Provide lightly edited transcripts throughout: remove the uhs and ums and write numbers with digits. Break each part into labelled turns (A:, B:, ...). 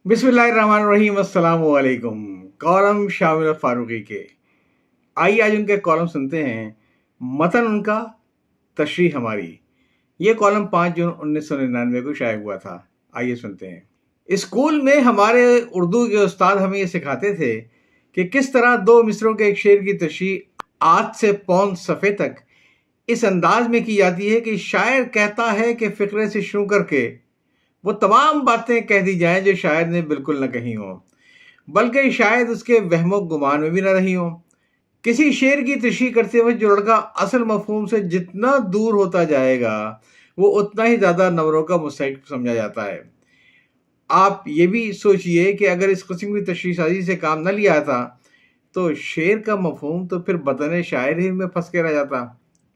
A: बिस्मिल्लाहिर्रहमानिर्रहीम, अस्सलाम वालेकुम। कॉलम शामिल फारूकी के। आइए आज उनके कॉलम सुनते हैं। मतन उनका, तशरीह हमारी। ये कॉलम 5 जून 1999 को शाया हुआ था। आइए सुनते हैं। स्कूल में हमारे उर्दू के उस्ताद हमें ये सिखाते थे कि किस तरह दो मिसरों के एक शेर की तशरीह आत से पौंद सफ़े तक इस अंदाज में की जाती है कि शायर कहता है कि फ़िक्रे से शुरू करके वो तमाम बातें कह दी जाएं जो शायर ने बिल्कुल न कही हों, बल्कि शायद उसके वहमो गुमान में भी न रही हों। किसी शेर की तशरीह करते वक्त जो लड़का असल मफहूम से जितना दूर होता जाएगा, वो उतना ही ज़्यादा नवरों का मुस्तहिक समझा जाता है। आप ये भी सोचिए कि अगर इस किस्म की तशरीह साजी से काम न लिया था, तो शेर का मफहूम तो फिर बतन शायर ही में फंस के रह जाता।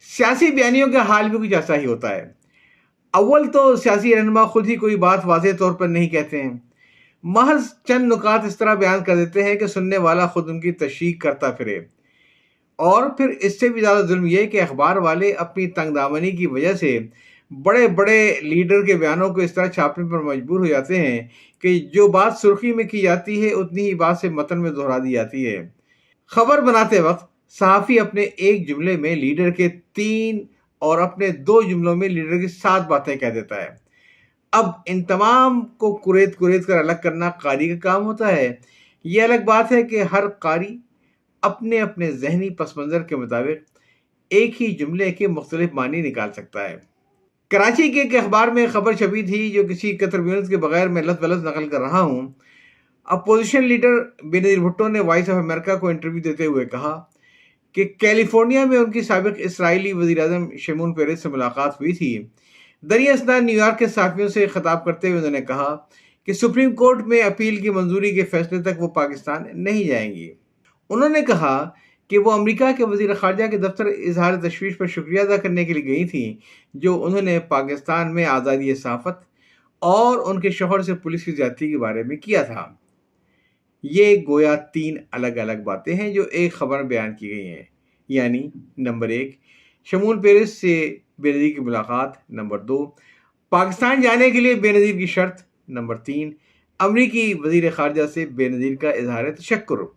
A: सियासी बयानियों का हाल भी कुछ ऐसा ही होता है। अव्वल तो सियासी रहनुमा खुद ही कोई बात वाज़ेह तौर पर नहीं कहते हैं, महज चंद नुकात इस तरह बयान कर देते हैं कि सुनने वाला खुद उनकी तशरीह करता फिरे। और फिर इससे भी ज़्यादा जुल्म यह कि अखबार वाले अपनी तंगदामनी की वजह से बड़े बड़े लीडर के बयानों को इस तरह छापने पर मजबूर हो जाते हैं कि जो बात सुर्खी में की जाती है उतनी ही बात से मतन में दोहरा दी जाती है। खबर बनाते वक्त सहाफ़ी अपने एक जुमले में लीडर के 3 और अपने 2 जुमलों में लीडर की 7 बातें कह देता है। अब इन तमाम को कुरेद कुरेद कर अलग करना कारी का काम होता है। ये अलग बात है कि हर कारी अपने अपने ज़हनी पस मंज़र के मुताबिक एक ही जुमले के मुख्तलिफ मानी निकाल सकता है। कराची के एक अखबार में खबर छपी थी, जो किसी कतरबियत के बगैर मैं लफ्ज़ बलफ्ज़ नकल कर रहा हूँ। अपोजिशन लीडर बेनज़ीर भुट्टो ने वॉइस ऑफ अमेरिका को इंटरव्यू देते हुए कहा कि कैलिफोर्निया में उनकी साबिक इसराइली वज़ीर-ए-आज़म शिमोन पेरेस से मुलाकात हुई थी। दरियासना न्यूयॉर्क के सहाफ़ियों से खिताब करते हुए उन्होंने कहा कि सुप्रीम कोर्ट में अपील की मंजूरी के फैसले तक वो पाकिस्तान नहीं जाएंगी। उन्होंने कहा कि वो अमेरिका के वज़ीर ख़ारजा के दफ्तर इजहार तशवीश पर शुक्रिया अदा करने के लिए गई थी, जो उन्होंने पाकिस्तान में आज़ादी सहाफ़त और उनके शौहर से पुलिस की ज़्यादती के बारे में किया था। ये गोया 3 अलग अलग बातें हैं जो एक खबर में बयान की गई हैं। यानी नंबर 1, शमून पेरेस से बेनज़ीर की मुलाकात। नंबर 2, पाकिस्तान जाने के लिए बेनज़ीर की शर्त। नंबर 3, अमरीकी वज़ीर ख़ारजा से बेनज़ीर का इज़हार तशक्कुर।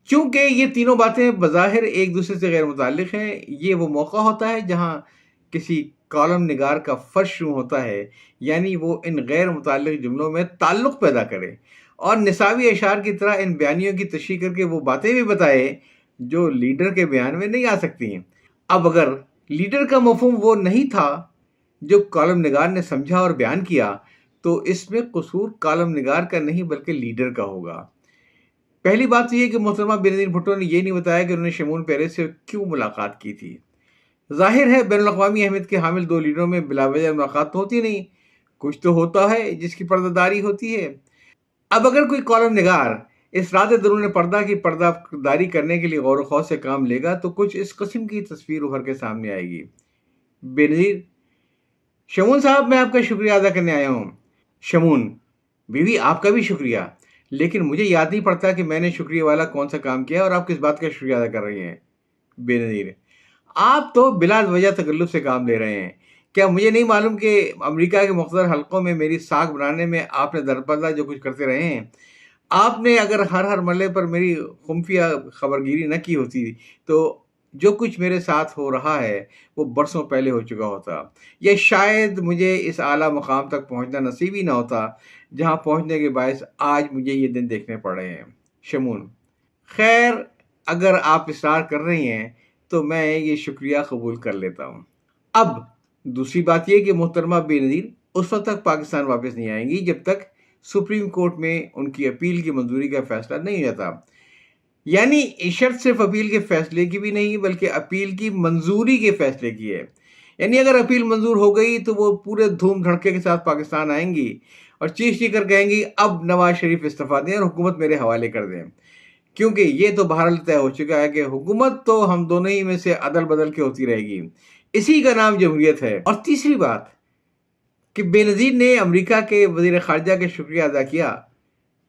A: चूँकि ये तीनों बातें बज़ाहिर एक दूसरे से गैर मुताल्लिक़ हैं, ये वो मौका होता है जहाँ किसी कॉलम निगार का फ़र्ज़ शुरू होता है, यानी वो इन गैर मुताल्लिक़ जुमलों में ताल्लुक़ पैदा करे और निसाबी अशार की तरह इन बयानियों की तशरीह करके वो बातें भी बताए जो लीडर के बयान में नहीं आ सकती हैं। अब अगर लीडर का मफ़हूम वो नहीं था जो कॉलम निगार ने समझा और बयान किया, तो इसमें कसूर कॉलम निगार का नहीं बल्कि लीडर का होगा। पहली बात तो ये कि मोहतरमा बेनज़ीर भुट्टो ने ये नहीं बताया कि उन्होंने शिमोन पेरेस से क्यों मुलाकात की थी। ज़ाहिर है बैनुल-अक़वामी अहमियत के हामिल 2 लीडरों में बिलावजह मुलाकात तो होती नहीं, कुछ तो होता है जिसकी पर्दादारी होती है। अब अगर कोई कॉलम निगार इस रात दरून पर्दा की पर्दादारी करने के लिए गौर ख़ौफ़ से काम लेगा, तो कुछ इस किस्म की तस्वीर उभर के सामने आएगी। बेनज़ीर: शमून साहब, मैं आपका शुक्रिया अदा करने आया हूँ। शमून: बीवी, आपका भी शुक्रिया, लेकिन मुझे याद नहीं पड़ता कि मैंने शुक्रिया वाला कौन सा काम किया और आप किस बात का शुक्रिया अदा कर रही हैं। बेनज़ीर: आप तो बिला वजह तकल्लुफ़ से काम ले रहे हैं। क्या मुझे नहीं मालूम कि अमेरिका के मुख्तलिफ हलकों में मेरी साख बनाने में आपने दरपर्दा जो कुछ करते रहे हैं? आपने अगर हर मरले पर मेरी खुफिया खबरगिरी न की होती, तो जो कुछ मेरे साथ हो रहा है वो बरसों पहले हो चुका होता, या शायद मुझे इस आला मुकाम तक पहुंचना नसीब ही ना होता जहां पहुंचने के बायस आज मुझे ये दिन देखने पड़ रहे हैं। शमून: खैर, अगर आप इसरार कर रही हैं तो मैं ये शुक्रिया कबूल कर लेता हूँ। अब दूसरी बात यह कि मोहतरमा बेनज़ीर उस वक्त तक पाकिस्तान वापस नहीं आएंगी जब तक सुप्रीम कोर्ट में उनकी अपील की मंजूरी का फैसला नहीं हो जाता। यानी इस शर्त सिर्फ अपील के फैसले की भी नहीं बल्कि अपील की मंजूरी के फैसले की है। यानी अगर अपील मंजूर हो गई तो वो पूरे धूम धड़के के साथ पाकिस्तान आएंगी और चीख चीख कर कहेंगी, अब नवाज शरीफ इस्तीफा दें और हुकूमत मेरे हवाले कर दें, क्योंकि ये तो बहरहाल तय हो चुका है कि हुकूमत तो हम दोनों ही में से अदल बदल के होती रहेगी। इसी का नाम जमहूरियत है। और तीसरी बात कि बेनज़ीर ने अमेरिका के वज़ीर ख़ारजा का शुक्रिया अदा किया,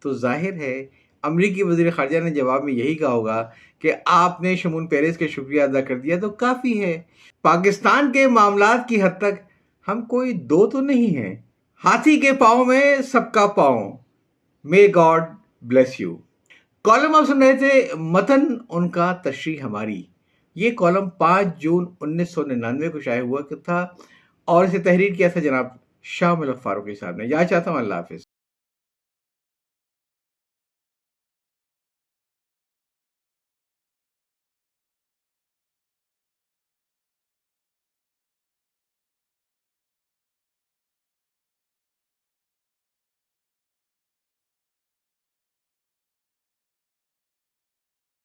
A: तो ज़ाहिर है अमरीकी वज़ीर ख़ारजा ने जवाब में यही कहा होगा कि आपने शमून पेरेस का शुक्रिया अदा कर दिया तो काफ़ी है। पाकिस्तान के मामलात की हद तक हम कोई दो तो नहीं हैं। हाथी के पाँव में सबका पाँव। May God bless you. Column आप सुन रहे थे मतन उनका तशरीह हमारी. ये कॉलम 5 जून 1999 को शाये हुआ था और इसे तहरीर किया था जनाब शाह मुल्क फारूकी साहब ने. याद चाहता हूँ. अल्लाह हाफिज.